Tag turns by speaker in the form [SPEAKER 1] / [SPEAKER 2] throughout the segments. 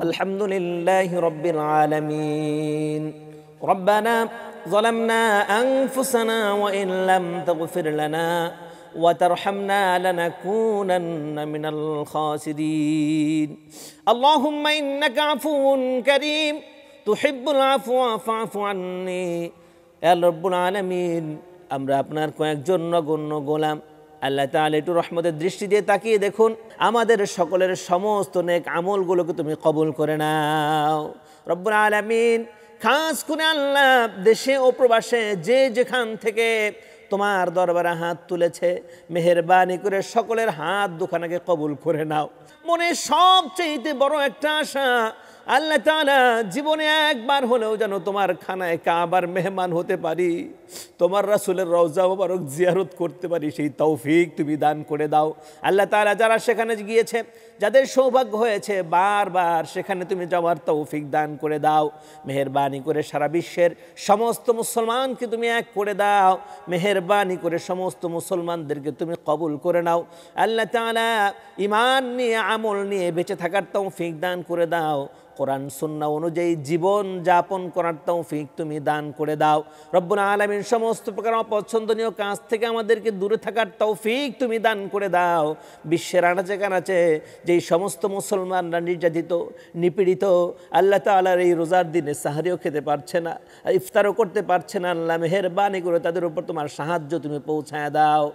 [SPEAKER 1] আলহামদুলিল্লাহি রাব্বিল আলামিন। রব্বানা যালামনা আনফুসানা ওয়া ইন লাম তাগফির লানা ওয়া তারহামনা লানাকুনান্না মিনাল খাসিরিন। আল্লাহুম্মা ইন্নাকা আফুউন কারীম তুহিব্বুল আফওয়া ফা'ফু আন্নী। হে রব্বুল আলামিন, আমরা আপনার কয়েকজন নগণ্য গোলাম। আল্লাহ তাআলা একটু রহমতের দৃষ্টি দিয়ে তাকিয়ে দেখুন, আমাদের সকলের সমস্ত নেক আমলগুলোকে তুমি কবুল করে নাও রব্বুল আলামিন। খাস করে আল্লাহ, দেশে ও প্রবাসে যে যেখান থেকে তোমার দরবারে হাত তুলেছে, মেহেরবানি করে সকলের হাত দুখানাকে কবুল করে নাও। মনে সবচেয়ে বড় একটা আশা, আল্লাহ তাআলা জীবনে একবার হলেও যেন তোমার খানায় কাবার মেহমান হতে পারি, তোমার রাসূলের রওজা মোবারক জিয়ারত করতে পারি, সেই তৌফিক তুমি দান করে দাও। আল্লাহ তাআলা যারা সেখানে গিয়েছে, যাদের সৌভাগ্য হয়েছে বারবার সেখানে তুমি যাওয়ার তৌফিক দান করে দাও। মেহেরবানি করে সারা বিশ্বের সমস্ত মুসলমানকে তুমি এক করে দাও। মেহেরবানি করে সমস্ত মুসলমানদেরকে তুমি কবুল করে নাও। আল্লাহ তাআলা ঈমান নিয়ে, আমল নিয়ে বেঁচে থাকার তৌফিক দান করে দাও। কোরআন সুন্নাহ অনুযায়ী জীবন যাপন করার তৌফিক তুমি দান করে দাও রব্বুল আলামিন। সমস্ত প্রকার অপছন্দনীয় কাজ থেকে আমাদেরকে দূরে থাকার তৌফিক তুমি দান করে দাও। বিশ্বের আনাচে কানাচে যেই সমস্ত মুসলমানরা নির্যাতিত, নিপীড়িত, আল্লাহ তাআলার এই রোজার দিনে সাহরিও খেতে পারছে না, ইফতারও করতে পারছে না, আল্লাহ মেহেরবানি করে তাদের উপর তোমার সাহায্য তুমি পৌঁছায় দাও।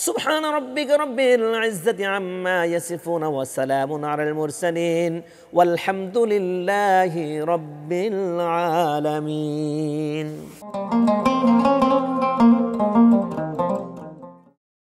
[SPEAKER 1] সুবহান রাব্বিকা রাব্বিল ইজ্জাতি আম্মা ইয়াসিফুন ওয়া সালামুন আলাল মুরসালিন ওয়ালহামদুলিল্লাহি রাব্বিল আলামিন।